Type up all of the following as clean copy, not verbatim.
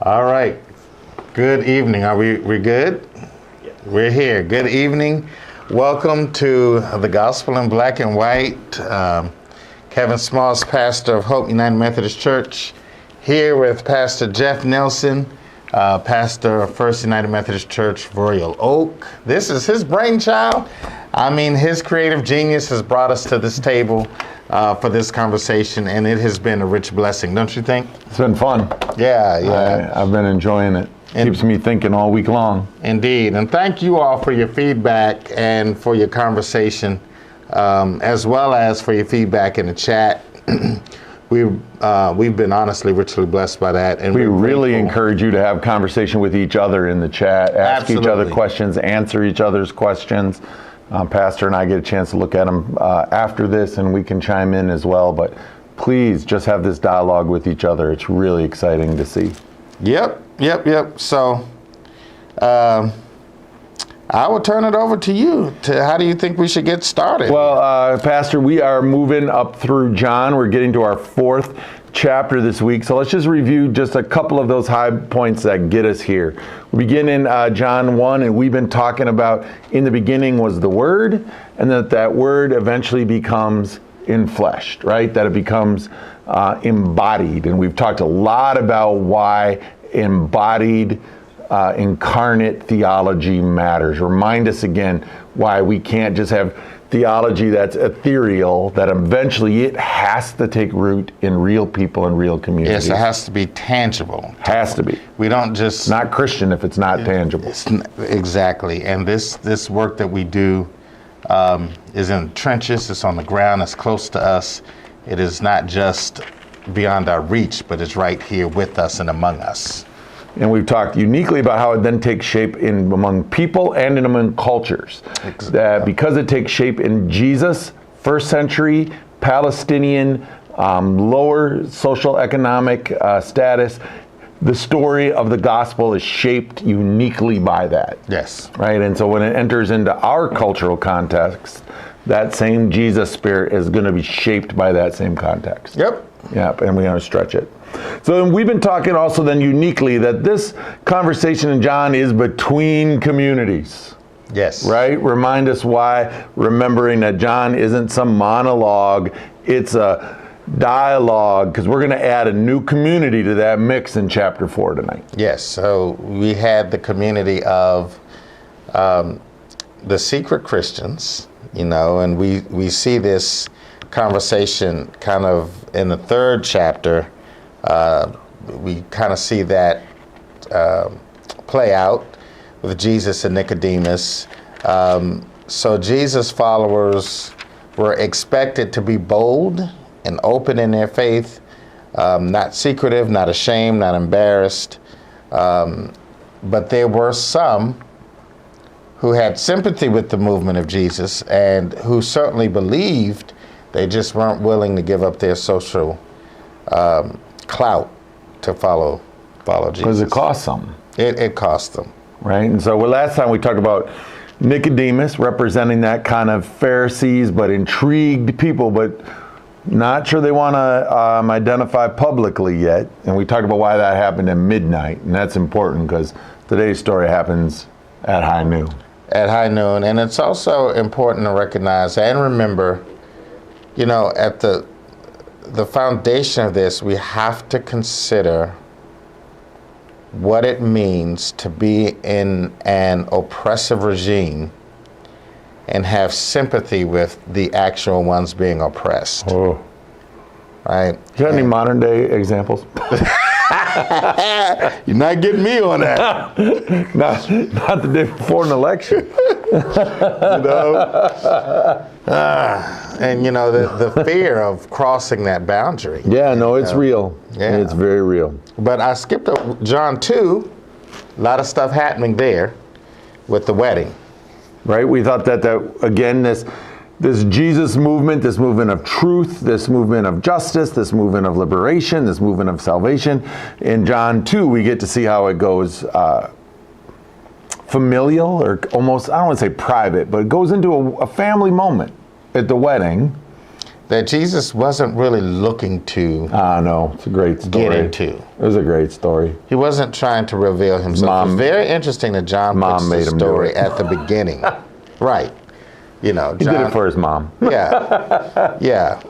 All right. Good evening. Are we good? Yeah. We're here. Good evening. Welcome to the Gospel in Black and White. Kevin Smalls, pastor of Hope United Methodist Church, here with Pastor Jeff Nelson, pastor of First United Methodist Church, Royal Oak. This is his brainchild. I mean, his creative genius has brought us to this table for this conversation, and it has been a rich blessing, don't you think? It's been fun. Yeah. I've been enjoying it. Keeps me thinking all week long. Indeed. And thank you all for your feedback and for your conversation, as well as for your feedback in the chat. We've been honestly richly blessed by that. And we really grateful. encourage you to have conversation with each other in the chat, ask each other questions, answer each other's questions. Pastor and I get a chance to look at them after this, and we can chime in as well. But please just have this dialogue with each other. It's really exciting to see. Yep. So I will turn it over to you. How do you think we should get started? Well, Pastor, we are moving up through John. We're getting to our fourth chapter this week. So let's just review just a couple of those high points that get us here. We begin in John 1, and we've been talking about in the beginning was the Word, and that Word eventually becomes enfleshed, right? That it becomes embodied. And we've talked a lot about why embodied incarnate theology matters. Remind us again why we can't just have theology that's ethereal, that eventually it has to take root in real people and real communities. Yes, it has to be tangible. Has to be. We don't just... Not Christian if it's not tangible. Exactly. And this work that we do is in the trenches, it's on the ground, it's close to us. It is not just beyond our reach, but it's right here with us and among us. And we've talked uniquely about how it then takes shape among people and among cultures. Exactly. That because it takes shape in Jesus, first century, Palestinian, lower social economic status, the story of the gospel is shaped uniquely by that. Yes. Right? And so when it enters into our cultural context, that same Jesus spirit is going to be shaped by that same context. Yep. Yep, and we're going to stretch it. So we've been talking also then uniquely that this conversation in John is between communities. Yes. Right? Remind us why, remembering that John isn't some monologue, it's a dialogue, because we're going to add a new community to that mix in chapter 4 tonight. Yes, so we had the community of the secret Christians, and we see this conversation kind of in the third chapter. We kind of see that play out with Jesus and Nicodemus. So Jesus' followers were expected to be bold and open in their faith, not secretive, not ashamed, not embarrassed. But there were some who had sympathy with the movement of Jesus and who certainly believed. They just weren't willing to give up their social clout to follow Jesus. Because it costs something. It cost them. Right? And so last time we talked about Nicodemus representing that kind of Pharisees, but intrigued people, but not sure they want to identify publicly yet. And we talked about why that happened at midnight. And that's important because today's story happens at high noon. At high noon. And it's also important to recognize and remember, at the foundation of this, we have to consider what it means to be in an oppressive regime and have sympathy with the actual ones being oppressed. Oh. Right? You got any modern day examples? You're not getting me on that. not the day before an election. And the fear of crossing that boundary. Yeah, no, it's real. Yeah. It's very real. But I skipped up John 2, a lot of stuff happening there with the wedding. Right? We thought that again, this Jesus movement, this movement of truth, this movement of justice, this movement of liberation, this movement of salvation. In John 2, we get to see how it goes familial, or almost, I don't want to say private, but it goes into a family moment at the wedding. that Jesus wasn't really looking to No, it's a great story. get into. It was a great story. He wasn't trying to reveal himself. It's very interesting that John puts made the him do story it. at the beginning. Right. You know, He John, did it for his mom. yeah.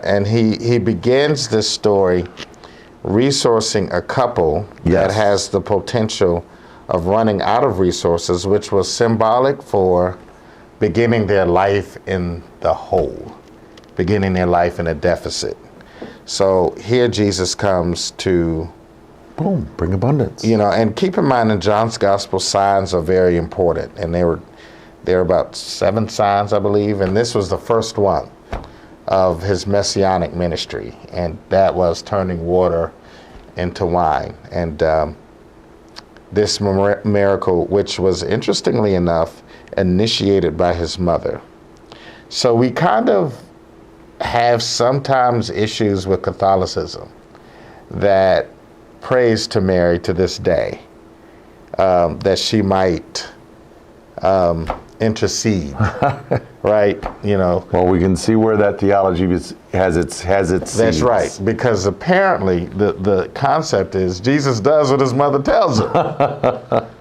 And he begins this story resourcing a couple that Yes. has the potential of running out of resources, which was symbolic for beginning their life in the hole, beginning their life in a deficit. So here Jesus comes to, Boom, bring abundance. you know, and keep in mind in John's gospel, signs are very important. And there are about 7 signs, I believe, and this was the first one of his messianic ministry, and that was turning water into wine. And this miracle, which was interestingly enough initiated by his mother. So we kind of have sometimes issues with Catholicism that prays to Mary to this day, that she might intercede, right? You know. Well, we can see where that theology has its That's seeds. right, because apparently the concept is Jesus does what his mother tells him.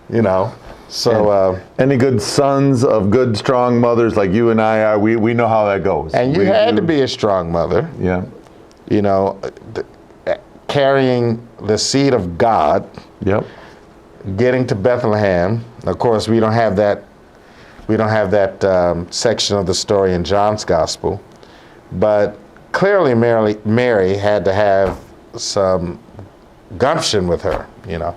You know, so Any good sons of good, strong mothers like you and I are, we know how that goes. and you had to be a strong mother, Yeah. you know, carrying the seed of God, Yep. getting to Bethlehem. Of course, we don't have that section of the story in John's gospel, but clearly Mary had to have some gumption with her, you know.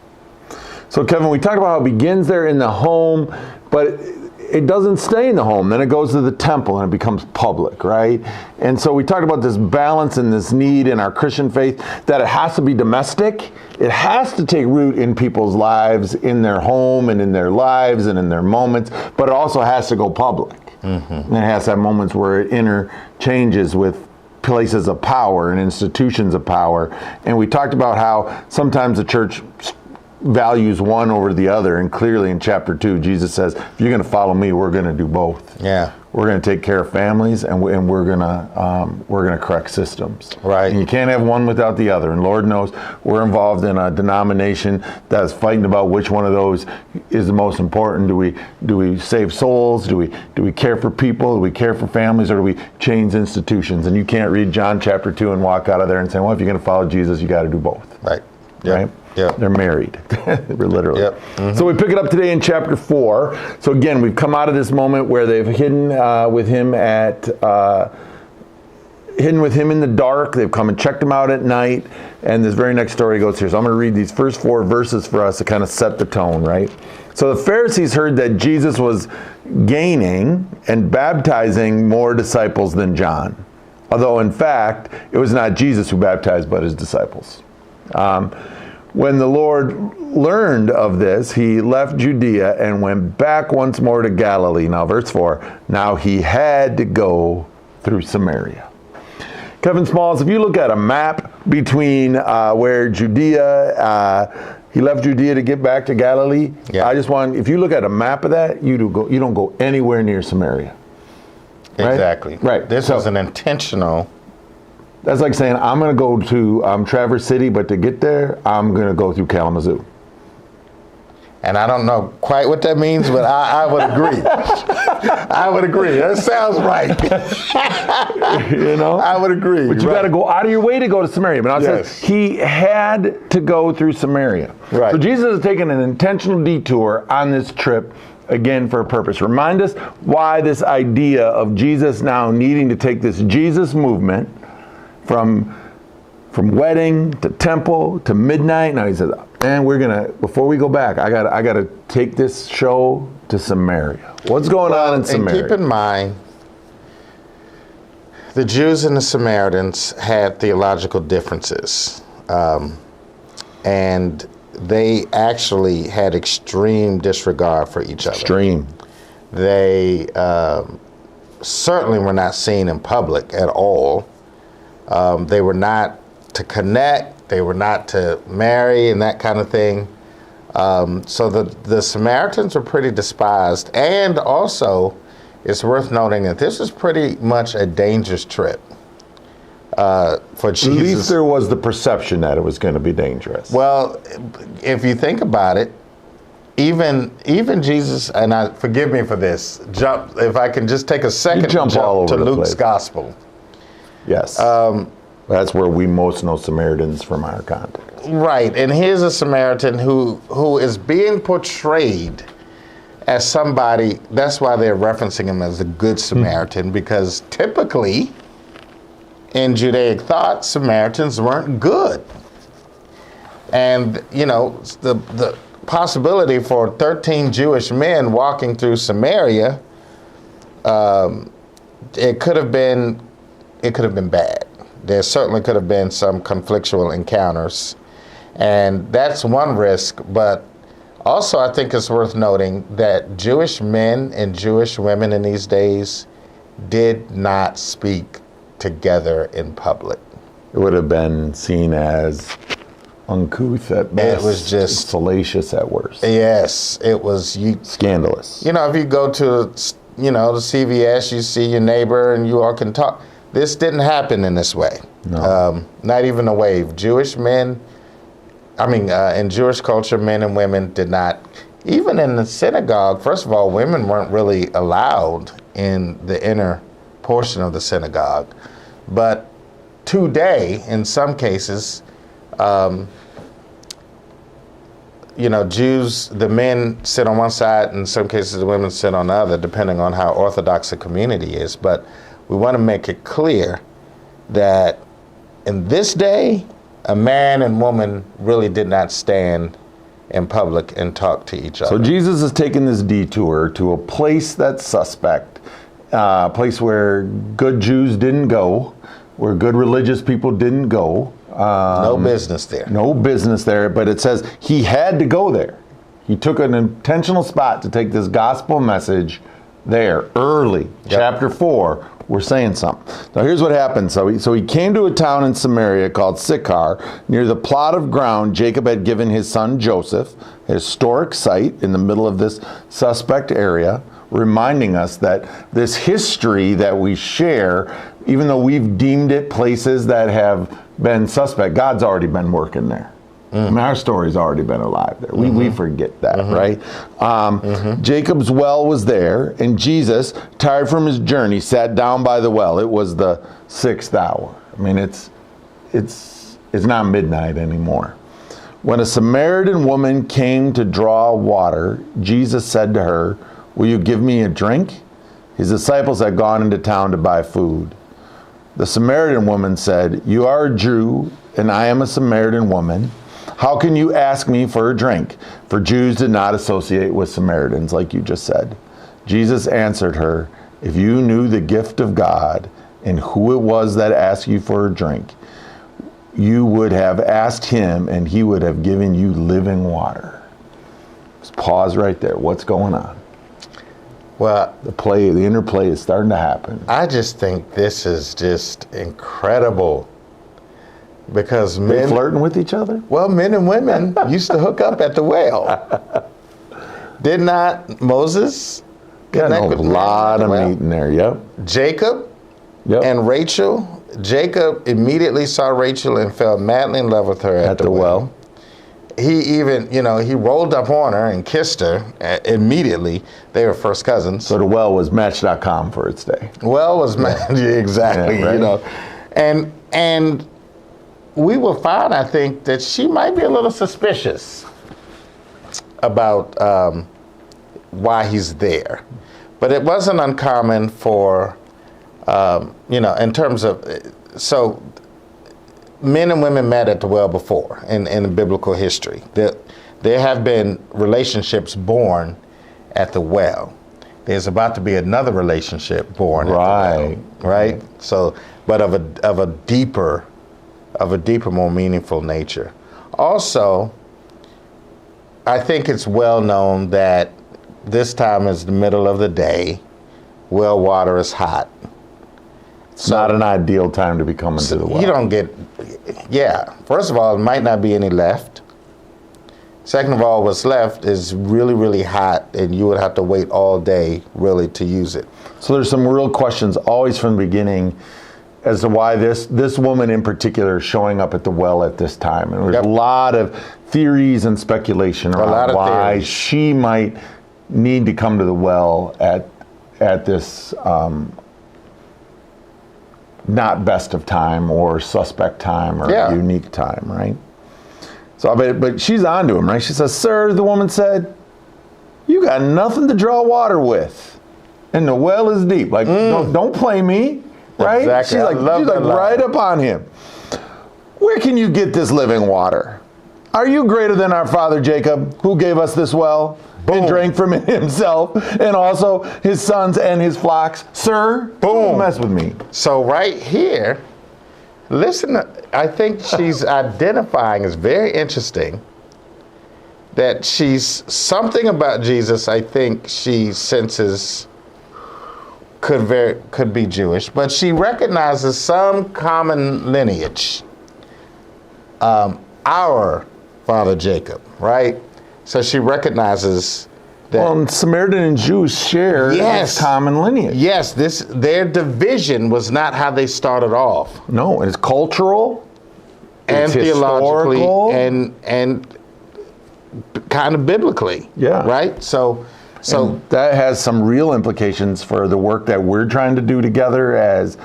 So Kevin, we talked about how it begins there in the home, but it doesn't stay in the home. Then it goes to the temple and it becomes public, right? And so we talked about this balance and this need in our Christian faith that it has to be domestic. It has to take root in people's lives, in their home and in their lives and in their moments, but it also has to go public. Mm-hmm. And it has to have moments where it interchanges with places of power and institutions of power. And we talked about how sometimes the church values one over the other, and clearly in chapter 2 Jesus says, if you're going to follow me, we're going to do both. Yeah. We're going to take care of families, and we're going to correct systems. Right. And you can't have one without the other. And Lord knows we're involved in a denomination that's fighting about which one of those is the most important. Do we save souls? Do we care for people? Do we care for families? Or do we change institutions? And you can't read John chapter 2 and walk out of there and say, well, if you're going to follow Jesus, you got to do both. Right. Right? Yep. They're married, literally. Yep. Mm-hmm. So we pick it up today in chapter 4. So again, we've come out of this moment where they've hidden with him in the dark. They've come and checked him out at night. And this very next story goes here. So I'm going to read these first 4 verses for us to kind of set the tone, right? So the Pharisees heard that Jesus was gaining and baptizing more disciples than John. Although in fact, it was not Jesus who baptized, but his disciples. When the Lord learned of this, he left Judea and went back once more to Galilee. Now, verse 4, now he had to go through Samaria. Kevin Smalls, if you look at a map between where Judea, he left Judea to get back to Galilee. Yeah. If you look at a map of that, you don't go anywhere near Samaria. Right? Exactly. Right. This was an intentional. That's like saying, I'm going to go to Traverse City, but to get there, I'm going to go through Kalamazoo. And I don't know quite what that means, but I would agree. I would agree. That sounds right. You know? I would agree. But you got to go out of your way to go to Samaria. But now it says he had to go through Samaria. Right. So Jesus has taken an intentional detour on this trip, again, for a purpose. Remind us why this idea of Jesus now needing to take this Jesus movement from wedding to temple to midnight. Now he says, man, before we go back, I gotta take this show to Samaria. What's going on in Samaria? And keep in mind, the Jews and the Samaritans had theological differences. And they actually had extreme disregard for each other. Extreme. They certainly were not seen in public at all. They were not to connect, they were not to marry and that kind of thing. So the Samaritans were pretty despised. And also, it's worth noting that this is pretty much a dangerous trip. for At least Jesus. there was the perception that it was going to be dangerous. Well, if you think about it, even Jesus, and forgive me for this, if I can just take a second jump to all jump to over the Luke's place. gospel. Yes. That's where we most know Samaritans from our context. Right, and here's a Samaritan who is being portrayed as somebody, that's why they're referencing him as a good Samaritan, because typically in Judaic thought, Samaritans weren't good. And, the possibility for 13 Jewish men walking through Samaria, it could have been bad. There certainly could have been some conflictual encounters. And that's one risk, but also I think it's worth noting that Jewish men and Jewish women in these days did not speak together in public. It would have been seen as uncouth at best. It was just salacious at worst. Yes, it was. Scandalous. If you go to, the CVS, you see your neighbor and you all can talk. This didn't happen in this way. No. Not even a wave. Jewish men, in Jewish culture, men and women did not, even in the synagogue, first of all, women weren't really allowed in the inner portion of the synagogue. But today, in some cases, Jews, the men sit on one side, in some cases the women sit on the other, depending on how orthodox a community is. But we want to make it clear that in this day, a man and woman really did not stand in public and talk to each other. So Jesus is taking this detour to a place that's suspect, a place where good Jews didn't go, where good religious people didn't go. No business there. No business there, but it says he had to go there. He took an intentional spot to take this gospel message there early. Yep. Chapter 4, we're saying something. Now here's what happened. So he came to a town in Samaria called Sychar, near the plot of ground Jacob had given his son Joseph, a historic site in the middle of this suspect area, reminding us that this history that we share, even though we've deemed it places that have been suspect, God's already been working there. Our story's already been alive there. We forget that, right? Jacob's well was there, and Jesus, tired from his journey, sat down by the well. It was the 6th hour. It's not midnight anymore. When a Samaritan woman came to draw water, Jesus said to her, "Will you give me a drink?" His disciples had gone into town to buy food. The Samaritan woman said, "You are a Jew, and I am a Samaritan woman. How can you ask me for a drink?" For Jews did not associate with Samaritans, like you just said. Jesus answered her, "If you knew the gift of God and who it was that asked you for a drink, you would have asked him, and he would have given you living water." Just pause right there. What's going on? Well, The interplay is starting to happen. I just think this is just incredible. Because They men flirting with each other? Well, men and women used to hook up at the well. Did not Moses Got connect a with lot Mary at of the well? meat in there. Yep. Jacob Yep. and Rachel. Jacob immediately saw Rachel and fell madly in love with her at the well. He even, he rolled up on her and kissed her immediately. They were first cousins. So the well was Match.com for its day. Well was exactly, Yeah, right. and we will find, I think, that she might be a little suspicious about why he's there. But it wasn't uncommon for, in terms of, so men and women met at the well before in biblical history. There have been relationships born at the well. There's about to be another relationship born at the well, right? So, but of a deeper, more meaningful nature. Also, I think it's well known that this time is the middle of the day. Well water is hot. It's not an ideal time to be coming to the well. You don't get, first of all, it might not be any left. Second of all, what's left is really, really hot, and you would have to wait all day, really, to use it. So there's some real questions always from the beginning. as to why this woman in particular is showing up at the well at this time. And there's Yep. a lot of theories and speculation lot around of why theories. she might need to come to the well at this not best of time or suspect time or Yeah. unique time, right? So, but she's on to him, right? She says, "Sir," the woman said, "you got nothing to draw water with, and the well is deep." Like, don't play me, right? Exactly. I love She's that like line. right up on him. "Where can you get this living water? Are you greater than our father Jacob, who gave us this well and Boom. drank from it himself, and also his sons and his flocks? Sir, Boom. don't mess with me." So right here, listen, I think she's identifying is very interesting that she's something about Jesus. I think she senses could be Jewish, but she recognizes some common lineage. Our father Jacob, right? So she recognizes that. Well, and Samaritan and Jews share Yes. this common lineage. Yes, their division was not how they started off. No, it's cultural, And it's theologically historical. and kind of biblically. Yeah. Right? So that has some real implications for the work that we're trying to do together as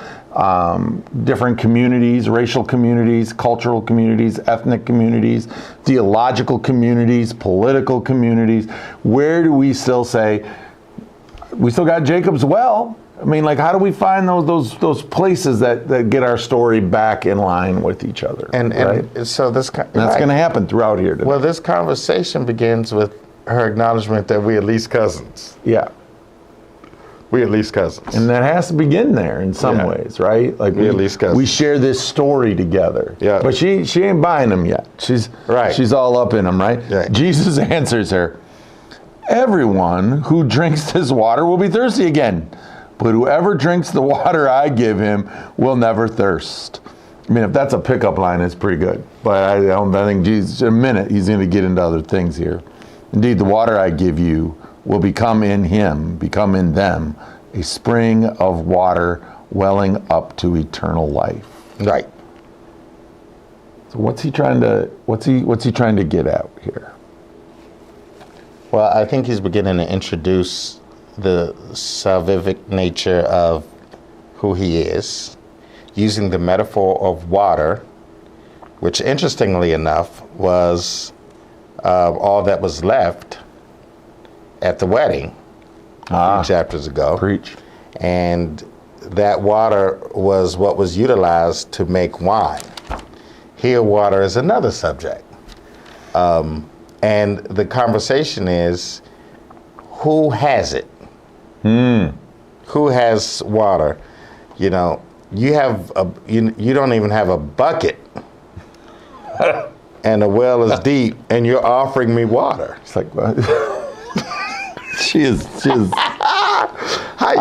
different communities, racial communities, cultural communities, ethnic communities, theological communities, political communities. Where do we still say, we still got Jacob's well? I mean, like, how do we find those places that get our story back in line with each other? and right? so this That's right. going to happen throughout here today. Well, this conversation begins with her acknowledgement that we at least cousins. Yeah. We at least cousins. And that has to begin there in some Yeah. ways, right? Like We at least cousins. we share this story together. Yeah. But she ain't buying them yet. She's Right. She's all up in them, right? Yeah. Jesus answers her, "Everyone who drinks this water will be thirsty again, but whoever drinks the water I give him will never thirst." I mean, if that's a pickup line, it's pretty good. But I think Jesus, in a minute, he's going to get into other things here. "Indeed, the water I give you will become in them, a spring of water welling up to eternal life." Right. So what's he trying to get at here? Well, I think he's beginning to introduce the salvific nature of who he is, using the metaphor of water, which interestingly enough was all that was left at the wedding a few chapters ago. Preach. And that water was what was utilized to make wine. Here, water is another subject. And the conversation is, who has it? Who has water? You know, you don't even have a bucket, and the well is deep, and you're offering me water. It's like, what? she is. How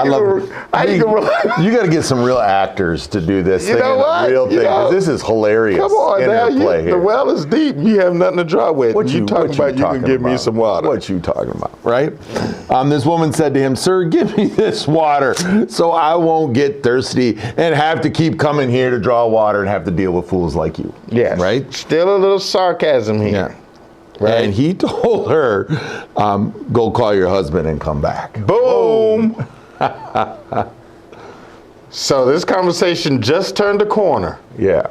you You got to get some real actors to do this. You thing know in a what? Real You thing. 'Cause know, this is hilarious. Come on in now, their play the here. well is deep. You have nothing to draw with. You talking about you can give me some water. What you talking about, right? This woman said to him, "Sir, give me this water so I won't get thirsty and have to keep coming here to draw water and have to deal with fools like you." Yes. Right? Still a little sarcasm here. Yeah. Right. And he told her, "Go call your husband and come back." Boom. So this conversation just turned a corner. Yeah.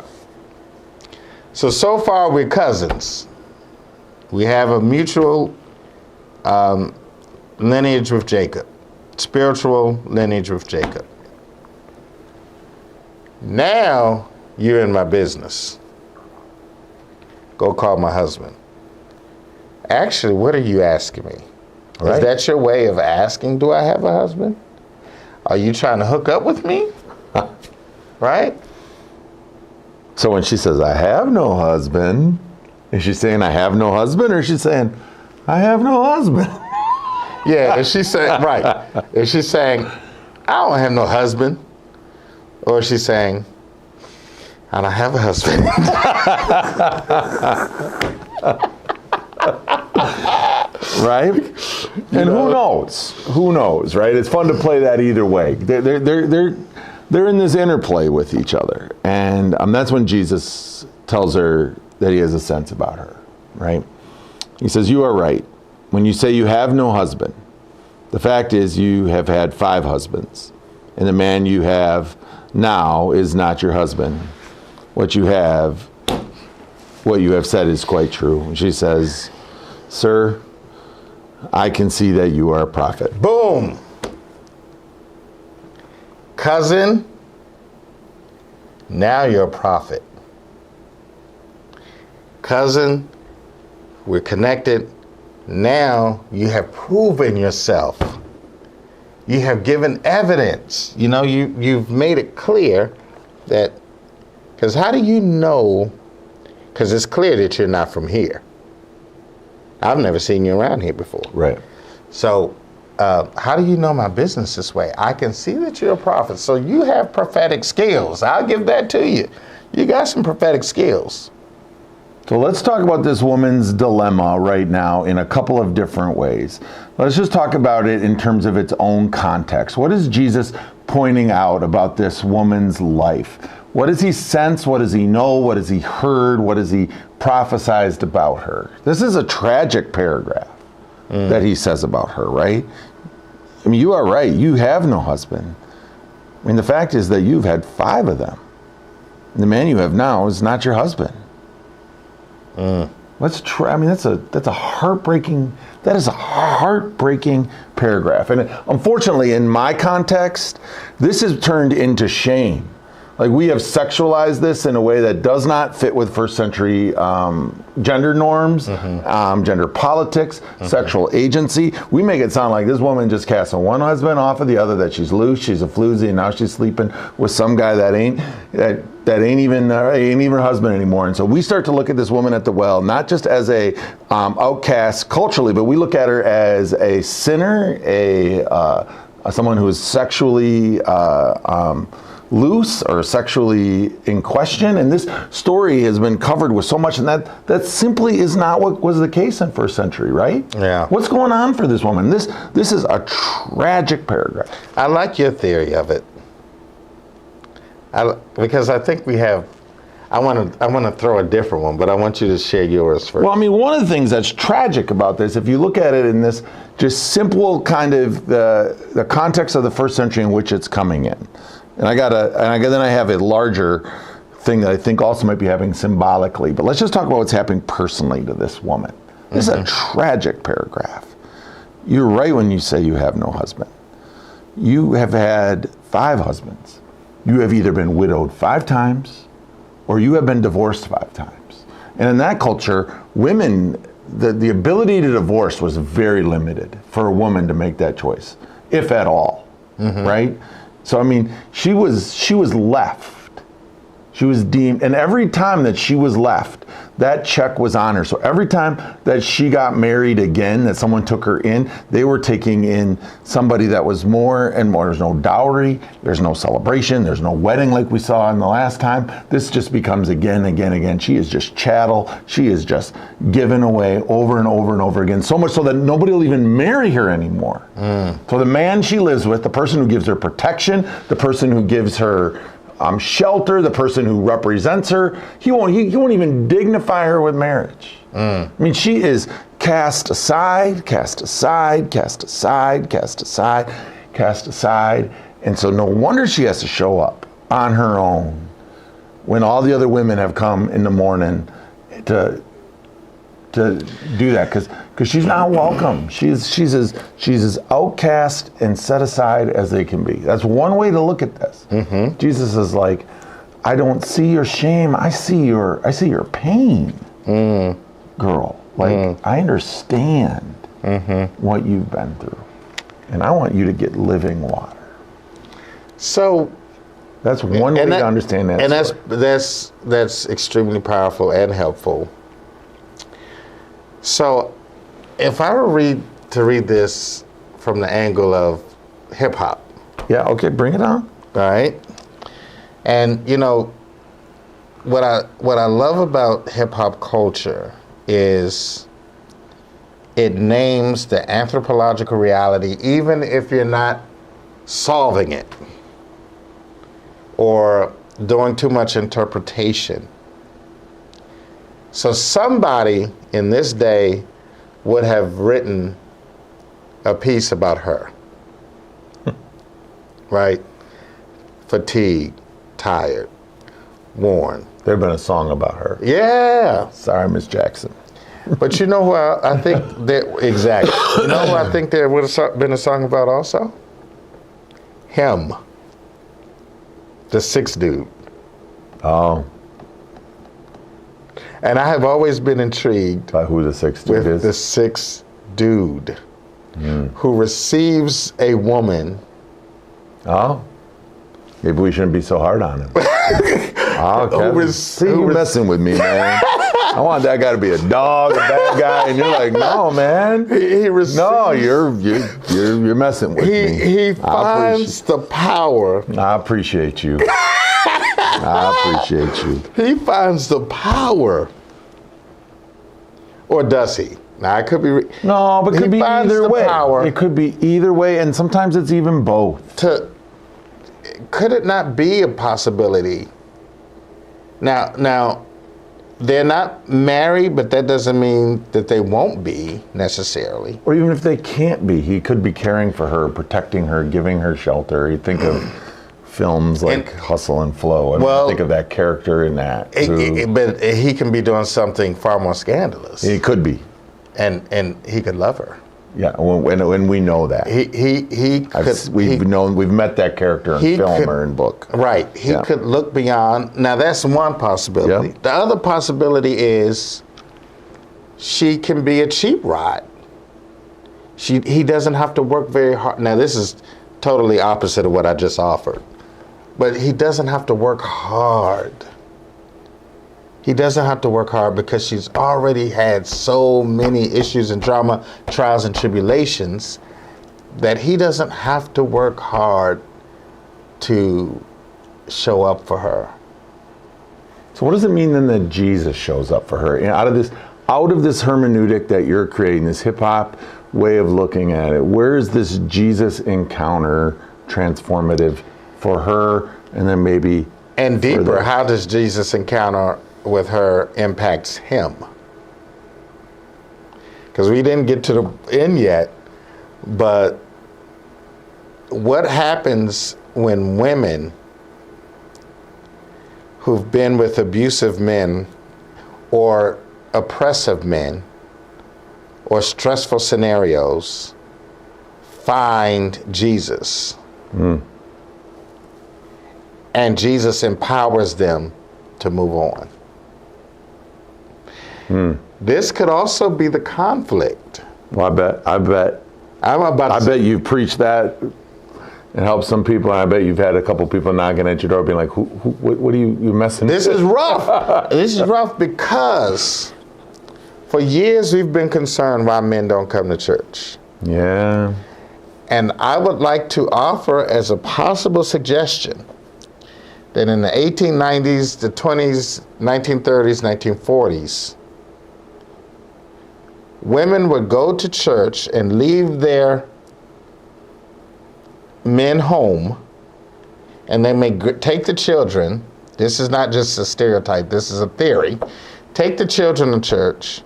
So far we're cousins. We have a mutual lineage with Jacob, spiritual lineage with Jacob. Now you're in my business. Go call my husband. Actually, what are you asking me? Right. Is that your way of asking, do I have a husband? Are you trying to hook up with me? Right? So when she says, "I have no husband," is she saying, "I have no husband," or is she saying, "I have no husband"? Yeah, is she saying, right. Is she saying, "I don't have no husband"? Or is she saying, "I don't have a husband"? Right? And who knows? Who knows, right? It's fun to play that either way. they're in this interplay with each other. And that's when Jesus tells her that he has a sense about her, right? He says, you are right. When you say you have no husband, the fact is you have had 5 husbands, and the man you have now is not your husband. What you have said is quite true. And she says, sir, I can see that you are a prophet. Boom. Cousin, now you're a prophet. Cousin, we're connected. Now you have proven yourself. You have given evidence. You know, you've made it clear that, because how do you know? Because it's clear that you're not from here. I've never seen you around here before. Right. So how do you know my business this way? I can see that you're a prophet. So you have prophetic skills. I'll give that to you. You got some prophetic skills. So let's talk about this woman's dilemma right now in a couple of different ways. Let's just talk about it in terms of its own context. What is Jesus pointing out about this woman's life? What does he sense? What does he know? What has he heard? What has he prophesied about her? This is a tragic paragraph that he says about her, right? I mean, you are right. You have no husband. I mean, the fact is that you've had 5 of them. And the man you have now is not your husband. That's a heartbreaking. That is a heartbreaking paragraph, and unfortunately, in my context, this has turned into shame. Like, we have sexualized this in a way that does not fit with first century gender norms, gender politics, sexual agency. We make it sound like this woman just casting one husband off of the other, that she's loose, she's a floozy, and now she's sleeping with some guy that ain't even her husband anymore. And so we start to look at this woman at the well, not just as a outcast culturally, but we look at her as a sinner, someone who is sexually loose or sexually in question. And this story has been covered with so much, and that simply is not what was the case in first century, right? Yeah. What's going on for this woman? This is a tragic paragraph. I like your theory of it. Because I think we have, I want to throw a different one, but I want you to share yours first. Well, I mean, one of the things that's tragic about this, if you look at it in this just simple kind of the context of the first century in which it's coming in, then I have a larger thing that I think also might be happening symbolically. But let's just talk about what's happening personally to this woman. This is a tragic paragraph. You're right when you say you have no husband. You have had 5 husbands. You have either been widowed 5 times or you have been divorced 5 times. And in that culture, women, the ability to divorce was very limited for a woman to make that choice, if at all, right? So, I mean, she was left. She was deemed, and every time that she was left, that check was on her. So every time that she got married again, that someone took her in, they were taking in somebody that was more and more. There's no dowry, there's no celebration, there's no wedding like we saw in the last time. This just becomes again. She is just chattel. She is just given away over and over and over again. So much so that nobody will even marry her anymore. So the man she lives with, the person who gives her protection, the person who gives her shelter, the person who represents her, he won't even dignify her with marriage. I mean, she is cast aside, and so no wonder she has to show up on her own when all the other women have come in the morning to do that, because she's not welcome. She's as outcast and set aside as they can be. That's one way to look at this. Jesus is like, I don't see your shame. I see your pain, girl. Like, I understand what you've been through, and I want you to get living water. So that's one way to understand that. And that's extremely powerful and helpful. So, if I were to read this from the angle of hip hop. Yeah, okay, bring it on. All right. And you know, what I love about hip hop culture is it names the anthropological reality, even if you're not solving it. or doing too much interpretation. So somebody in this day would have written a piece about her, right? Fatigued, tired, worn. There'd been a song about her. Yeah. Sorry, Miss Jackson. But you know who I think that, exactly. You know who I think there would have been a song about also? Him. The sixth dude. Oh. And I have always been intrigued By who the sixth dude with is? the sixth dude who receives a woman. Oh. Maybe we shouldn't be so hard on him. Oh, Kevin. See, you messing with me, man. I want that guy to be a dog, a bad guy, and you're like, no, man. He receives, No, you're messing with me. He finds the power. I appreciate you. I appreciate you. He finds the power. Or does he? Now, it could be. No, but it could be finds either the way. power It could be either way, and sometimes it's even both. Could it not be a possibility? Now, they're not married, but that doesn't mean that they won't be necessarily. Or even if they can't be, he could be caring for her, protecting her, giving her shelter. You think of films like Hustle and Flow. I mean, think of that character in that. But he can be doing something far more scandalous. He could be. And he could love her. Yeah, when we know that. We've met that character in film or in book. Right. He could look beyond. Now, that's one possibility. Yep. The other possibility is she can be a cheap ride. He doesn't have to work very hard. Now, this is totally opposite of what I just offered. But he doesn't have to work hard. He doesn't have to work hard because she's already had so many issues and drama, trials and tribulations, that he doesn't have to work hard to show up for her. So what does it mean then that Jesus shows up for her? You know, out of this hermeneutic that you're creating, this hip hop way of looking at it, where is this Jesus encounter transformative for her, and then maybe and deeper? How does Jesus encounter with her impacts him? Because we didn't get to the end yet, but what happens when women who've been with abusive men or oppressive men or stressful scenarios find Jesus? And Jesus empowers them to move on. This could also be the conflict. Well, I bet you preached that and helped some people, and I bet you've had a couple people knocking at your door being like, what are you messing with? This is rough. This is rough because for years we've been concerned why men don't come to church. Yeah. And I would like to offer as a possible suggestion that in the 1890s, the 20s, 1930s, 1940s, women would go to church and leave their men home, and they may take the children. This is not just a stereotype, this is a theory. Take the children to church.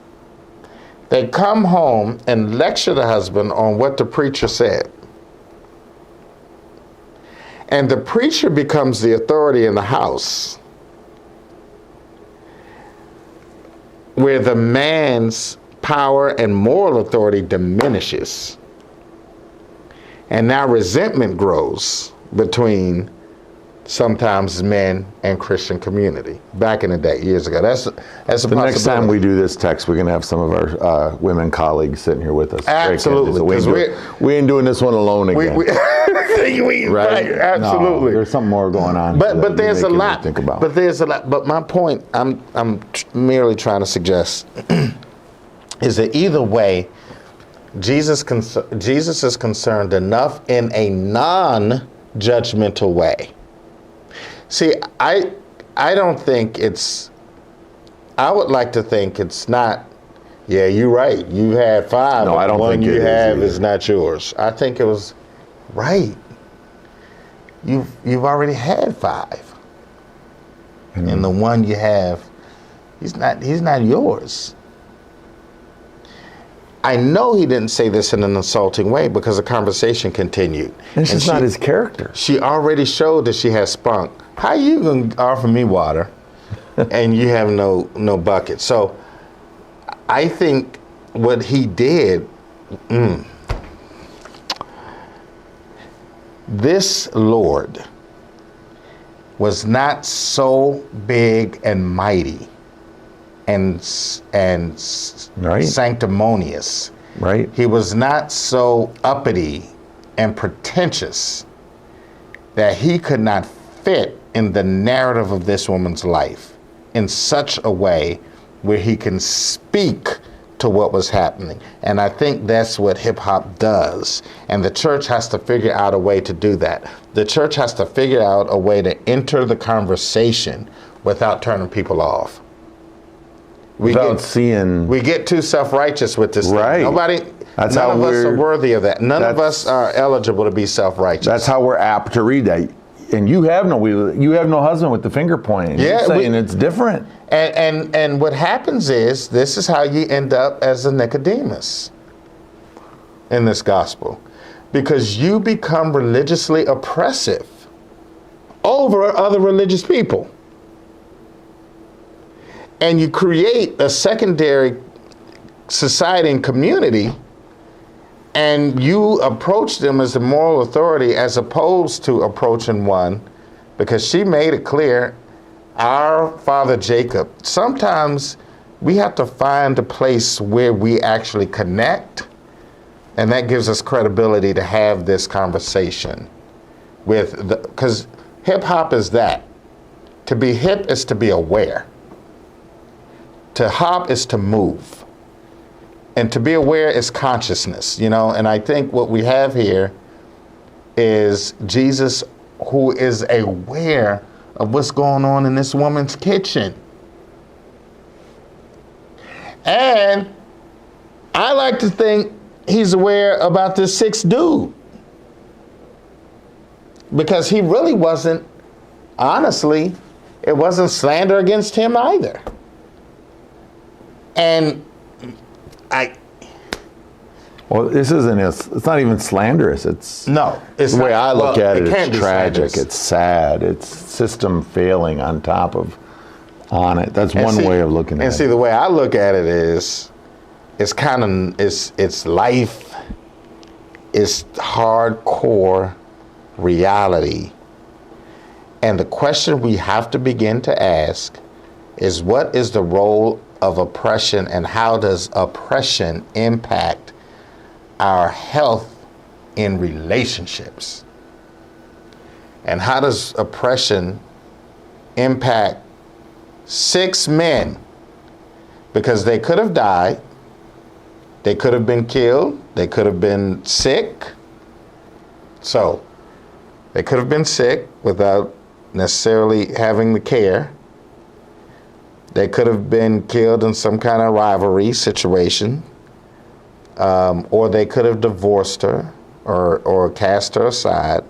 They come home and lecture the husband on what the preacher said. And the preacher becomes the authority in the house, where the man's power and moral authority diminishes. And now resentment grows between sometimes men and Christian community. Back in the day, years ago. That's a the next time we do this text, we're going to have some of our women colleagues sitting here with us. Absolutely. We ain't doing this one alone again. Right, absolutely. No, there's something more going on. But there's a lot. Think about. But there's a lot. But my point, I'm merely trying to suggest, is that either way, Jesus is concerned enough in a non-judgmental way. See, I don't think it's. I would like to think it's not. Yeah, you're right. You had 5. No, I don't think you it have is not yours. I think it was right. you've already had 5. And the one you have, he's not yours. I know he didn't say this in an insulting way because the conversation continued. It's just not his character. She already showed that she has spunk. How you gonna offer me water and you have no bucket? So I think what he did, this Lord was not so big and mighty and right. sanctimonious. Right. He was not so uppity and pretentious that he could not fit in the narrative of this woman's life in such a way where he can speak to what was happening. And I think that's what hip hop does. And the church has to figure out a way to do that. The church has to figure out a way to enter the conversation without turning people off. We get too self-righteous with this right. thing. None of us are worthy of that. None of us are eligible to be self-righteous. That's how we're apt to read that. And you have no husband with the finger pointing. Yeah, you're saying it's different. And what happens is, this is how you end up as a Nicodemus in this gospel, because you become religiously oppressive over other religious people. And you create a secondary society and community, and you approach them as the moral authority as opposed to approaching one, because she made it clear, our father Jacob. Sometimes we have to find a place where we actually connect, and that gives us credibility to have this conversation with because hip hop is that. To be hip is to be aware. To hop is to move. And to be aware is consciousness, and I think what we have here is Jesus, who is aware of what's going on in this woman's kitchen. And I like to think he's aware about this 6th dude, because he really wasn't, honestly, it wasn't slander against him either. And well, this it's not even slanderous. It's the way I look at it. It's tragic. It's sad. It's system failing on it. That's one way of looking at it. And see, the way I look at it is, it's life. It's hardcore reality. And the question we have to begin to ask is, what is the role of oppression, and how does oppression impact our health in relationships? And how does oppression impact 6 men? Because they could have died, they could have been killed, they could have been sick. So they could have been sick without necessarily having the care. They could have been killed in some kind of rivalry situation, or they could have divorced her or cast her aside.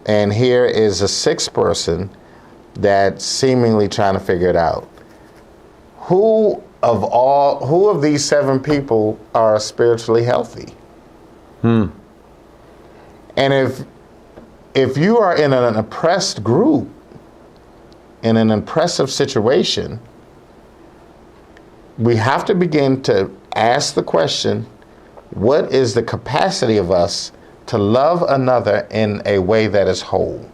And here is a 6th person that's seemingly trying to figure it out. Who of these 7 people are spiritually healthy? And if you are in an oppressed group, in an oppressive situation, we have to begin to ask the question, what is the capacity of us to love another in a way that is whole?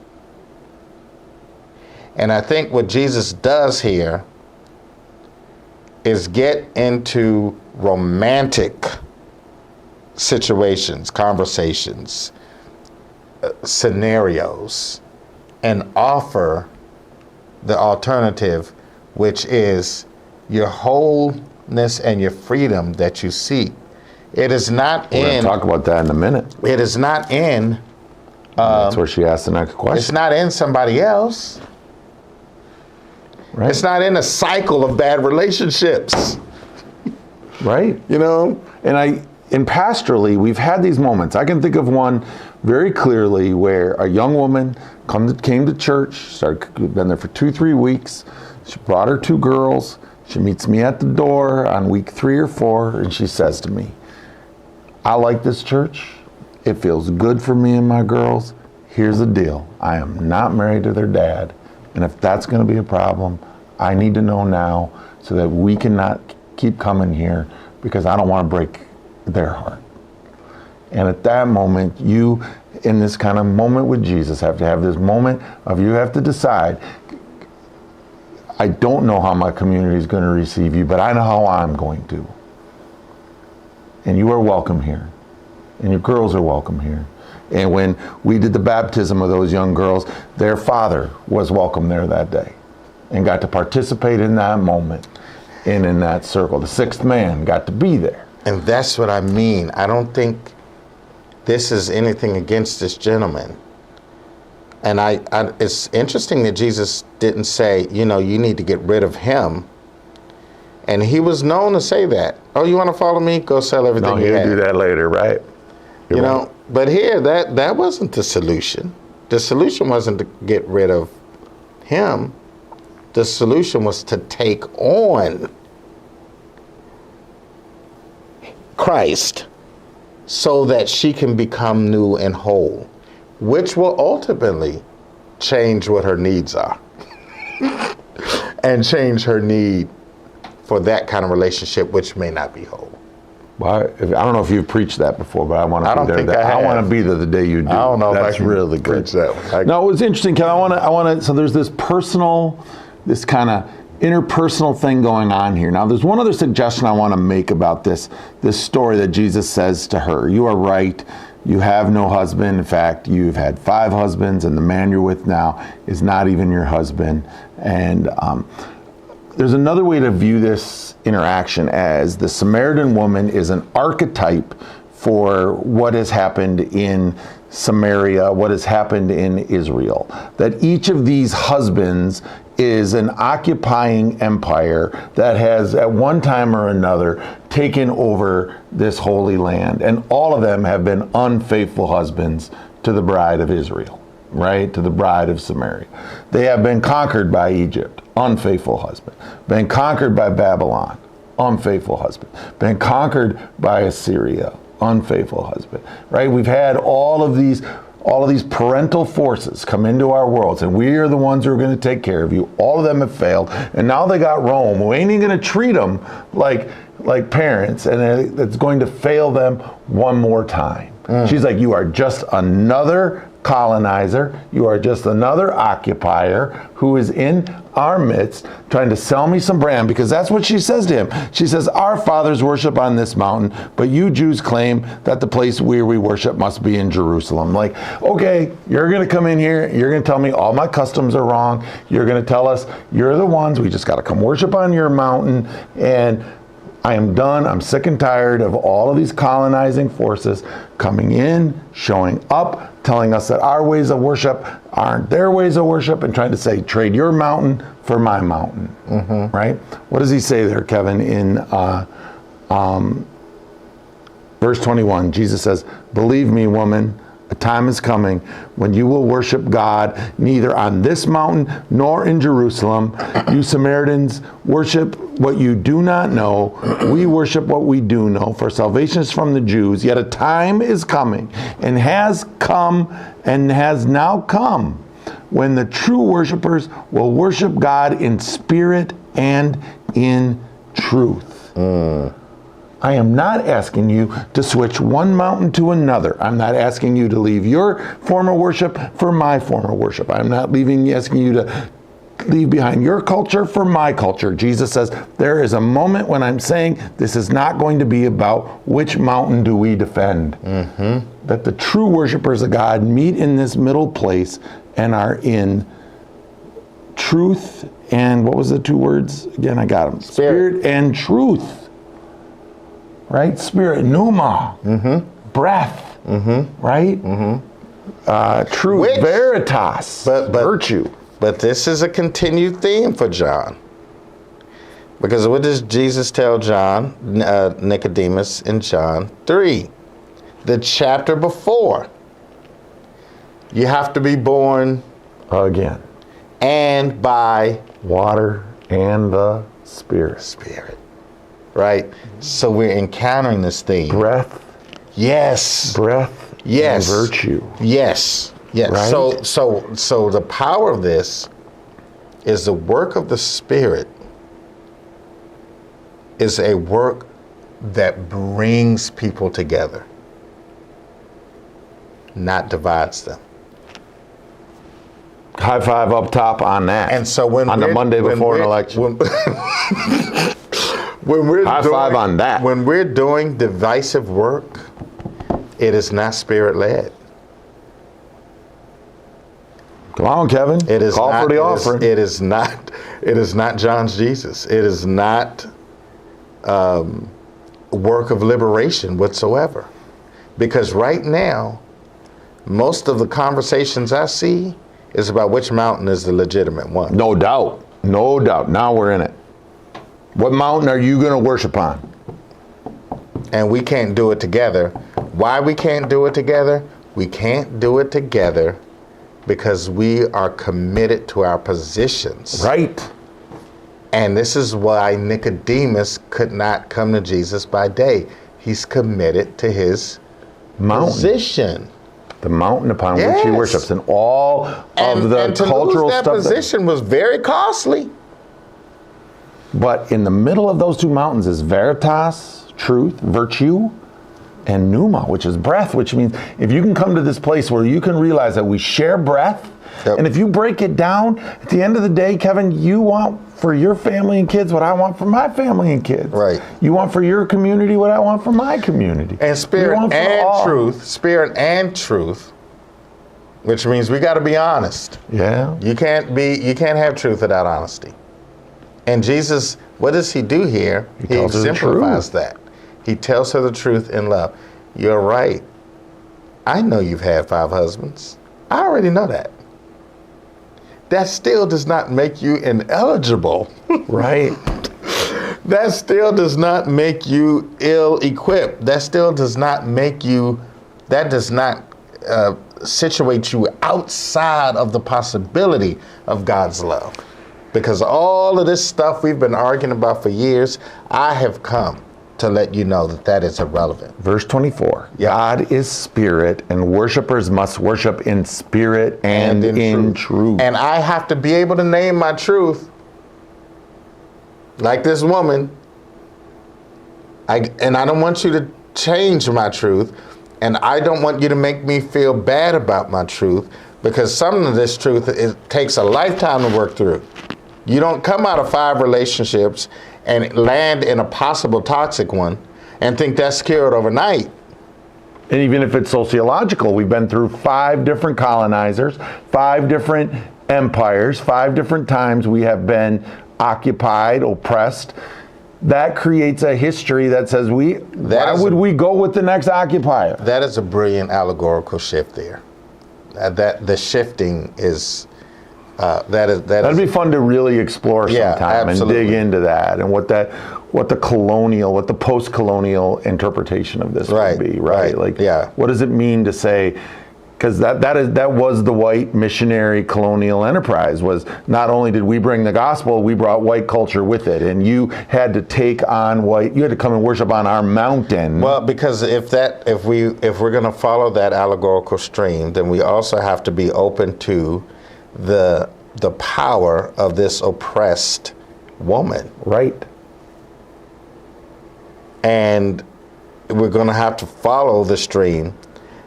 And I think what Jesus does here is get into romantic situations, conversations, scenarios, and offer the alternative, which is your wholeness and your freedom that you seek. It is not We're going to talk about that in a minute. It is not in. That's where she asked the next question. It's not in somebody else. Right. It's not in a cycle of bad relationships. Right. And in pastorally, we've had these moments. I can think of one very clearly where a young woman came to church, been there for 2-3 weeks. She brought her 2 girls. She meets me at the door on week 3 or 4, and she says to me, I like this church. It feels good for me and my girls. Here's the deal. I am not married to their dad, and if that's going to be a problem, I need to know now so that we cannot keep coming here because I don't want to break their heart. And at that moment, you, in this kind of moment with Jesus, have to have this moment of you have to decide, I don't know how my community is going to receive you, but I know how I'm going to. And you are welcome here. And your girls are welcome here. And when we did the baptism of those young girls, their father was welcome there that day and got to participate in that moment and in that circle. The 6th man got to be there. And that's what I mean. I don't think this is anything against this gentleman. And it's interesting that Jesus didn't say, you need to get rid of him. And he was known to say that. Oh, you want to follow me? Go sell everything you have. No, he'll do that later, right? You're right. But here, that wasn't the solution. The solution wasn't to get rid of him. The solution was to take on Christ so that she can become new and whole, which will ultimately change what her needs are and change her need for that kind of relationship, which may not be whole. Well, I don't know if you've preached that before, but I want to be there. I want to be there the day you do. I don't know That's if I can really good. preach that one. No, it was interesting, Ken. I want to. So there's this kind of interpersonal thing going on here. Now, there's one other suggestion I want to make about this story that Jesus says to her. You are right. You have no husband. In fact, you've had 5 husbands, and the man you're with now is not even your husband. And there's another way to view this interaction as the Samaritan woman is an archetype for what has happened in Samaria, what has happened in Israel. That each of these husbands is an occupying empire that has at one time or another taken over this holy land. And all of them have been unfaithful husbands to the bride of Israel, right? To the bride of Samaria. They have been conquered by Egypt, unfaithful husband. Been conquered by Babylon, unfaithful husband. Been conquered by Assyria, unfaithful husband, right? We've had all of these parental forces come into our worlds, and we are the ones who are going to take care of you. All of them have failed, and now they got Rome, who ain't even going to treat them like parents, and it's going to fail them one more time. She's like, you are just another colonizer. You are just another occupier who is in our midst trying to sell me some brand, because that's what she says to him. She says, our fathers worship on this mountain, but you Jews claim that the place where we worship must be in Jerusalem. Like, okay, you're going to come in here. You're going to tell me all my customs are wrong. You're going to tell us you're the ones. We just got to come worship on your mountain. And I am done. I'm sick and tired of all of these colonizing forces coming in, showing up, telling us that our ways of worship aren't their ways of worship, and trying to say, trade your mountain for my mountain, right? What does he say there, Kevin, in verse 21? Jesus says, believe me, woman, a time is coming when you will worship God neither on this mountain nor in Jerusalem. You Samaritans worship what you do not know. We worship what we do know, for salvation is from the Jews. Yet a time is coming, and has come, and has now come, when the true worshipers will worship God in spirit and in truth. I am not asking you to switch one mountain to another. I'm not asking you to leave your form of worship for my form of worship. I'm not asking you to leave behind your culture for my culture. Jesus says there is a moment when I'm saying this is not going to be about which mountain do we defend. That the true worshipers of God meet in this middle place and are in truth and, what was the 2 words? Again, I got them. Spirit and truth. Right? Spirit, pneuma, breath, right? Truth, Which, veritas, but virtue. But this is a continued theme for John. Because what does Jesus tell Nicodemus in John 3? The chapter before. You have to be born again. And by water and the Spirit. Spirit. Right? So we're encountering this theme. Breath. Yes. Breath. Yes. And virtue. Yes. Yes. Right? So the power of this is the work of the Spirit is a work that brings people together, not divides them. High five up top on that. And so when on the Monday before an election. When we're high five on that. When we're doing divisive work, it is not Spirit-led. Come on, Kevin. It is call not, for the offering. It is not. It is not John's Jesus. It is not work of liberation whatsoever. Because right now, most of the conversations I see is about which mountain is the legitimate one. No doubt. No doubt. Now we're in it. What mountain are you going to worship on? And we can't do it together. Why we can't do it together? We can't do it together because we are committed to our positions. Right. And this is why Nicodemus could not come to Jesus by day. He's committed to his position. The mountain upon which he worships, and all of the and to cultural lose that stuff. Position was very costly. But in the middle of those two mountains is veritas, truth, virtue, and pneuma, which is breath, which means if you can come to this place where you can realize that we share breath, and if you break it down, at the end of the day, Kevin, you want for your family and kids what I want for my family and kids. Right. You want for your community what I want for my community. And spirit and truth, which means we got to be honest. Yeah. You can't have truth without honesty. And Jesus, what does he do here? He exemplifies that. He tells her the truth in love. You're right. I know you've had 5 husbands. I already know that. That still does not make you ineligible. Right. That still does not make you ill-equipped. That still does not make you, that does not situate you outside of the possibility of God's love. Because all of this stuff we've been arguing about for years, I have come to let you know that that is irrelevant. Verse 24, God is spirit, and worshipers must worship in spirit and in truth. And I have to be able to name my truth. Like this woman. And I don't want you to change my truth. And I don't want you to make me feel bad about my truth, because some of this truth, it takes a lifetime to work through. You don't come out of 5 relationships and land in a possible toxic one and think that's cured overnight. And even if it's sociological, we've been through 5 different colonizers, 5 different empires, 5 different times we have been occupied, oppressed. That creates a history that says why would we go with the next occupier? That is a brilliant allegorical shift there. That the shifting is that'd be fun to really explore sometime and dig into that and what the post-colonial interpretation of this would be, right? Like, what does it mean to say? Because that was the white missionary colonial enterprise. Was not only did we bring the gospel, we brought white culture with it, and you had to take on white. You had to come and worship on our mountain. Well, because if we're going to follow that allegorical stream, then we also have to be open to the power of this oppressed woman. Right. And we're going to have to follow the stream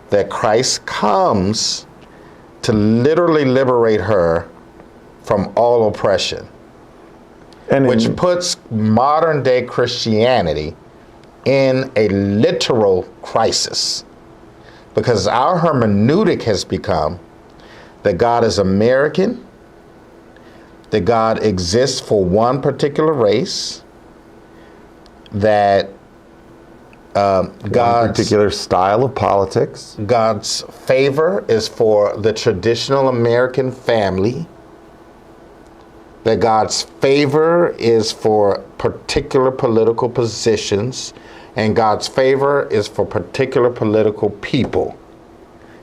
that Christ comes to literally liberate her from all oppression, which puts modern day Christianity in a literal crisis, because our hermeneutic has become that God is American, that God exists for one particular race, that God's particular style of politics. God's favor is for the traditional American family, that God's favor is for particular political positions, and God's favor is for particular political people.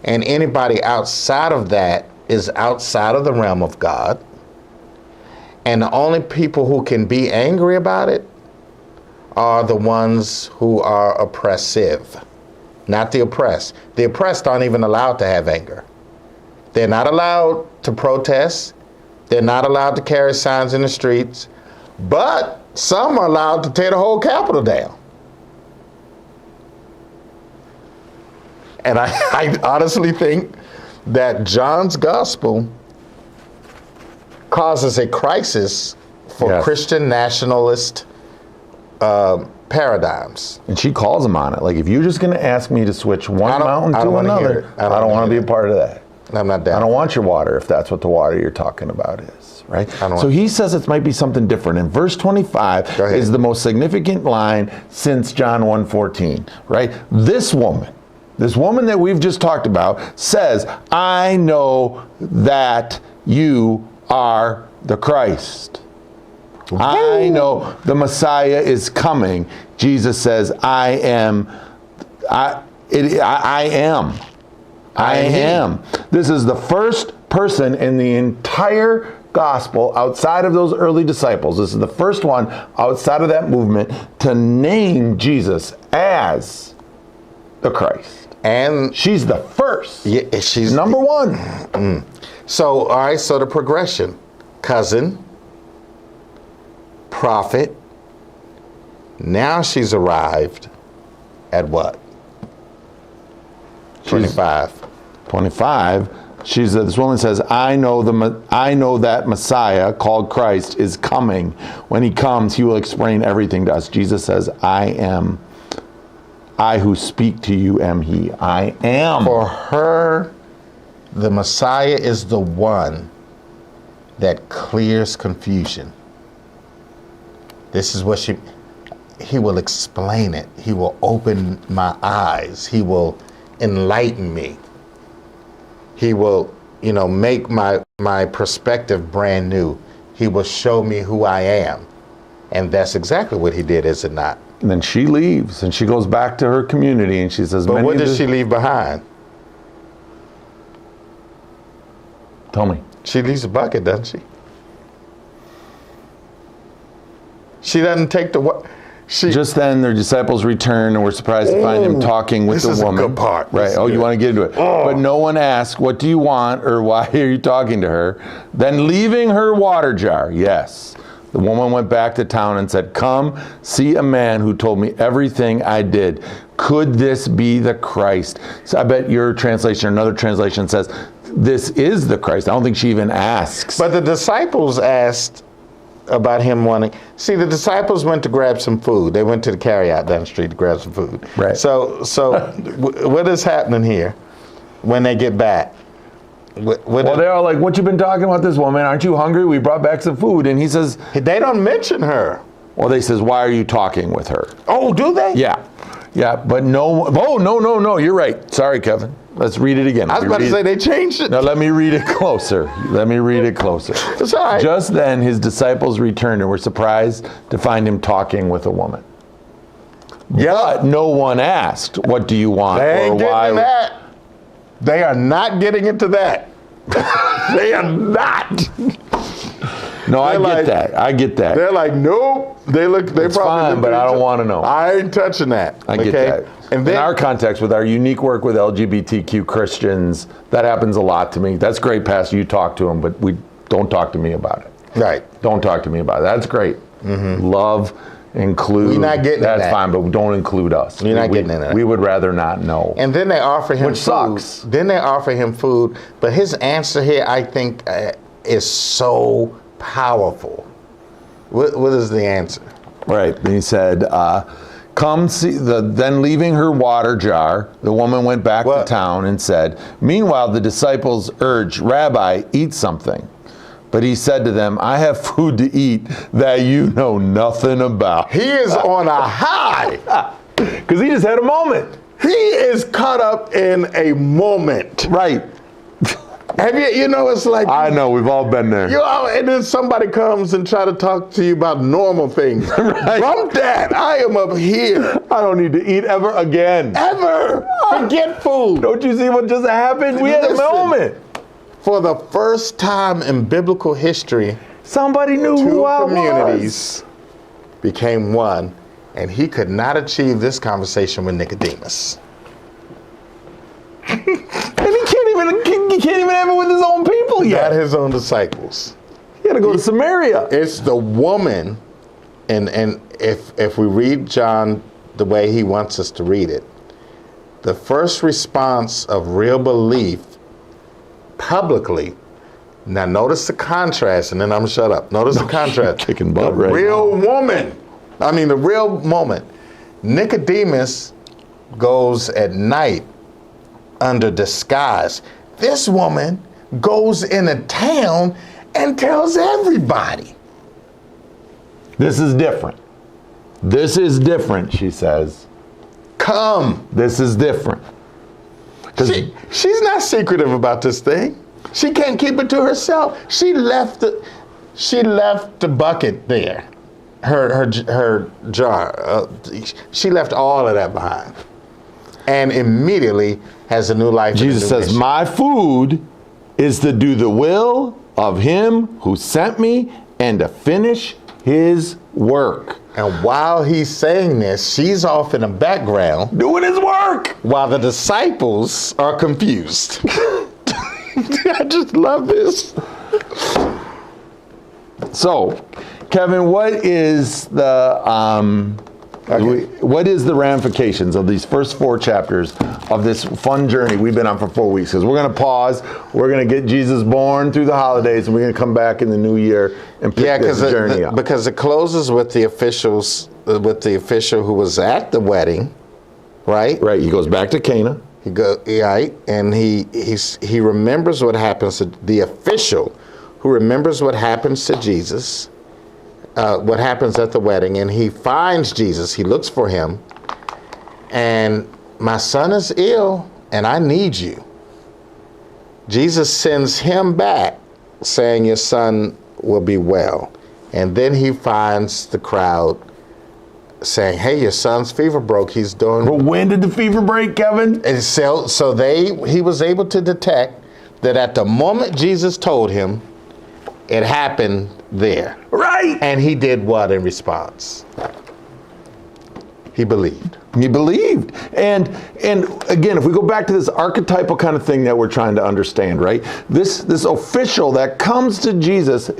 And anybody outside of that is outside of the realm of God. And the only people who can be angry about it are the ones who are oppressive, not the oppressed. The oppressed aren't even allowed to have anger. They're not allowed to protest. They're not allowed to carry signs in the streets, but some are allowed to tear the whole Capitol down. And I honestly think that John's gospel causes a crisis for Christian nationalist paradigms. And she calls him on it. Like, if you're just going to ask me to switch one mountain to another, I don't want to be a part of that. I'm not down. I don't want your water if that's what the water you're talking about is, right? So he says it might be something different. And verse 25 is the most significant line since John 1:14, right? This woman that we've just talked about says, I know that you are the Christ. Woo. I know the Messiah is coming. Jesus says, I am. This is the first person in the entire gospel outside of those early disciples. This is the first one outside of that movement to name Jesus as the Christ. And she's the first. Yeah, she's number one. So, all right, so the progression: cousin, prophet. Now she's arrived at what? 25. 25. This woman says, I know that Messiah called Christ is coming. When he comes, he will explain everything to us. Jesus says, I who speak to you am he. I am. For her, the Messiah is the one that clears confusion. This is what he will explain it. He will open my eyes. He will enlighten me. He will, make my perspective brand new. He will show me who I am. And that's exactly what he did, is it not? And then she leaves and she goes back to her community and she says, but what does she leave behind? Tell me. She leaves a bucket, doesn't she? She doesn't take the Just then, their disciples return, and we're surprised to find him talking with the woman. This is a good part. Right. You want to get into it. But no one asked, what do you want, or why are you talking to her? Then leaving her water jar, the woman went back to town and said, come, see a man who told me everything I did. Could this be the Christ? So I bet your translation, another translation says, this is the Christ. I don't think she even asks. But the disciples asked about him wanting. See, the disciples went to grab some food. They went to the carryout down the street to grab some food. Right. So what is happening here when they get back? They're all like, what you been talking about this woman? Aren't you hungry? We brought back some food. And he says, they don't mention her. Well, they says, why are you talking with her? Oh, do they? Yeah, but no. Oh, no, you're right. Sorry, Kevin. Let's read it again. I was about to say they changed it. Now let me read it closer. It's all right. Just then his disciples returned and were surprised to find him talking with a woman. But no one asked, what do you want? They ain't getting into that. They are not getting into that. They are not. No, I get that. They're like, nope. They it's probably fine, but I don't want to know. I ain't touching that. I get that. And then, in our context, with our unique work with LGBTQ Christians, that happens a lot to me. That's great, Pastor. You talk to them, but don't talk to me about it. Right. Don't talk to me about it. That's great. Love, include. We're not getting that's that. fine, but don't include us. You're not getting in that. We would rather not know. And then they offer him Which food. sucks. Then they offer him food. But his answer here, I think, is so powerful. What is the answer? Right. And he said, come see. Then leaving her water jar, the woman went back to town and said, meanwhile, the disciples urged, Rabbi, eat something. But he said to them, I have food to eat that you know nothing about. He is on a high. Because he just had a moment. He is caught up in a moment. Right. Have you, it's like, I know, we've all been there. and then somebody comes and try to talk to you about normal things. Right. From that, I am up here. I don't need to eat ever again. Ever. Forget food. Don't you see what just happened? We had a Listen. moment. For the first time in biblical history, Somebody knew who two I was. communities became one, and he could not achieve this conversation with Nicodemus. And he can't even have it with his own people Not yet. his own disciples. He had to go to Samaria. It's the woman, and if we read John the way he wants us to read it, the first response of real belief publicly. Now notice the contrast, and then I'm gonna shut up. Notice the contrast. Kicking butt the right real woman. I mean, the real moment. Nicodemus goes at night under disguise. This woman goes in a town and tells everybody. This is different. This is different, she says. Come. This is different. 'Cause She's not secretive about this thing. She can't keep it to herself. She left the bucket there, her jar. She left all of that behind, and immediately has a new life. Jesus says, my food is to do the will of him who sent me and to finish his work. And while he's saying this, she's off in the background Doing his work. while the disciples are confused. I just love this. So, Kevin, what is the ramifications of these first 4 chapters of this fun journey we've been on for 4 weeks? Because we're going to pause, we're going to get Jesus born through the holidays, and we're going to come back in the new year and pick this journey up. Because it closes with the official who was at the wedding, right? Right, he goes back to Cana. And he remembers what happens to the official, who remembers what happens to Jesus, what happens at the wedding, and he finds Jesus. He looks for him, and my son is ill, and I need you. Jesus sends him back, saying your son will be well, and then he finds the crowd saying, hey, your son's fever broke. He's doing. But when did the fever break, Kevin? And so he was able to detect that at the moment Jesus told him, it happened there. Right. And he did what in response? He believed. He believed. And again, if we go back to this archetypal kind of thing that we're trying to understand, right? This official that comes to Jesus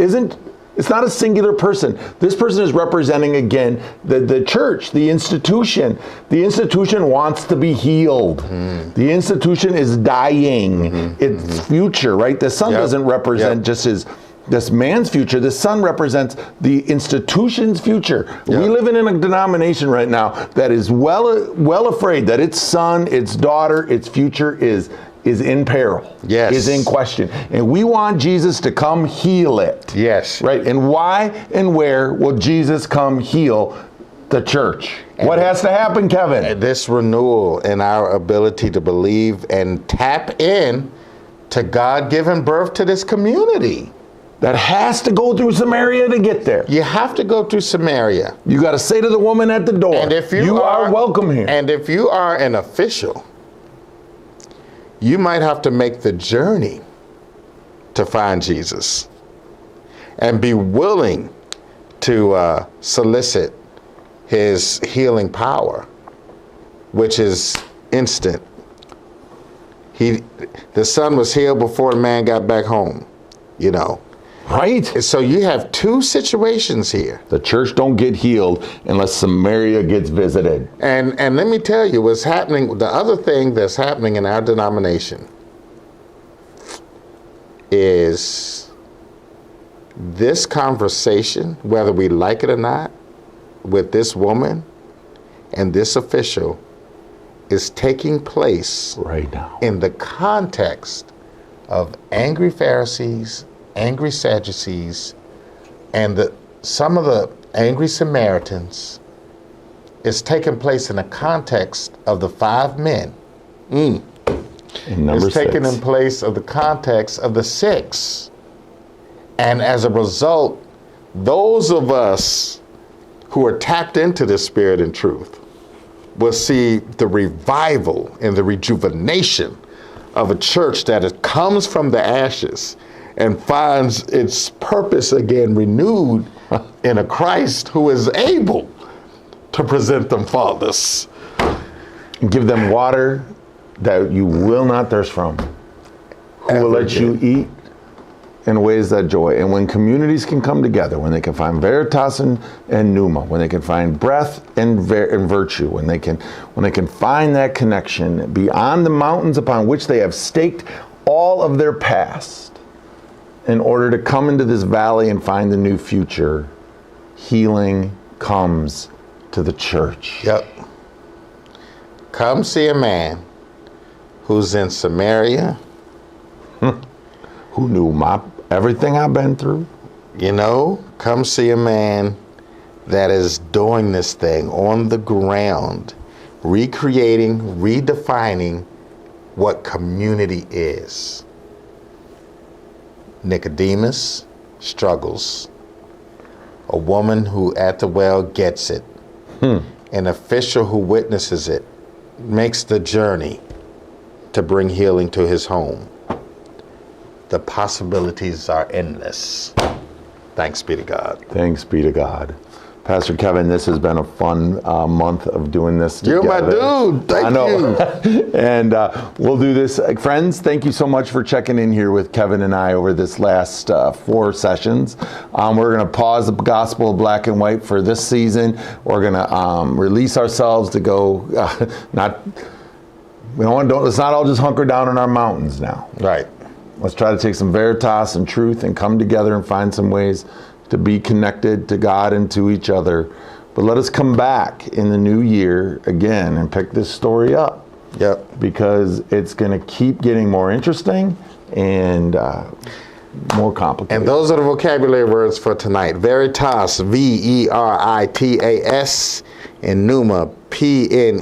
it's not a singular person. This person is representing, again, the church, the institution. The institution wants to be healed. The institution is dying. Its future, right? The son doesn't represent just this man's future. The son represents the institution's future. We live in a denomination right now that is well afraid that its son, its daughter, its future is in peril, is in question. And we want Jesus to come heal it. Yes. Right? And why and where will Jesus come heal the church? What has to happen, Kevin? This renewal in our ability to believe and tap in to God giving birth to this community. That has to go through Samaria to get there. You have to go through Samaria. You got to say to the woman at the door, And if you are welcome here. And if you are an official, you might have to make the journey to find Jesus and be willing to solicit his healing power, which is instant. The son was healed before the man got back home, Right. So you have 2 situations here. The church don't get healed unless Samaria gets visited. And let me tell you what's happening. The other thing that's happening in our denomination is this conversation, whether we like it or not, with this woman and this official is taking place right now in the context of angry Pharisees, angry Sadducees, and some of the angry Samaritans. Is taking place in the context of the 5 men And number is taken 6. in place of the context of the 6. And as a result, those of us who are tapped into the Spirit and truth will see the revival and the rejuvenation of a church that comes from the ashes and finds its purpose again renewed in a Christ who is able to present them faultless. Give them water that you will not thirst from, who will let you eat in ways that joy. And when communities can come together, when they can find veritas and pneuma, when they can find breath and virtue, when they can find that connection beyond the mountains upon which they have staked all of their past in order to come into this valley and find a new future, healing comes to the church. Yep. Come see a man who's in Samaria. Who knew everything I've been through? You know, come see a man that is doing this thing on the ground, recreating, redefining what community is. Nicodemus struggles. A woman who at the well gets it. An official who witnesses it makes the journey to bring healing to his home. The possibilities are endless. Thanks be to God. Thanks be to God. Pastor Kevin, this has been a fun month of doing this together. You're my dude. Thank you. And we'll do this. Friends, thank you so much for checking in here with Kevin and I over this last 4 sessions. We're going to pause the Gospel of Black and White for this season. We're going to release ourselves to go, let's not all just hunker down in our mountains now. Right. Let's try to take some veritas and truth and come together and find some ways to be connected to God and to each other. But let us come back in the new year again and pick this story up. Yep. Because it's going to keep getting more interesting and more complicated. And those are the vocabulary words for tonight. Veritas, Veritas, and pneuma, Pneuma.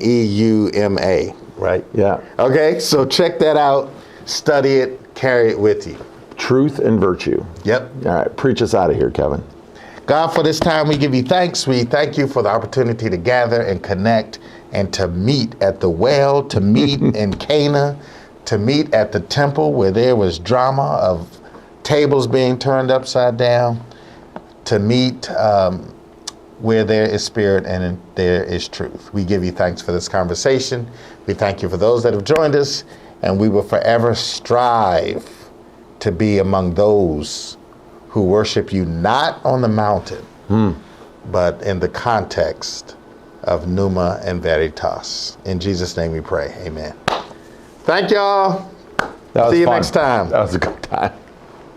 Right? Yeah. Okay, so check that out, study it, carry it with you. Truth and virtue. Yep. All right, preach us out of here, Kevin. God, for this time we give you thanks. We thank you for the opportunity to gather and connect and to meet at the well, to meet in Cana, to meet at the temple where there was drama of tables being turned upside down, to meet where there is spirit and there is truth. We give you thanks for this conversation. We thank you for those that have joined us, and we will forever strive to be among those who worship you not on the mountain, but in the context of pneuma and veritas. In Jesus' name we pray, amen. Thank y'all. See you next time. That was a good time.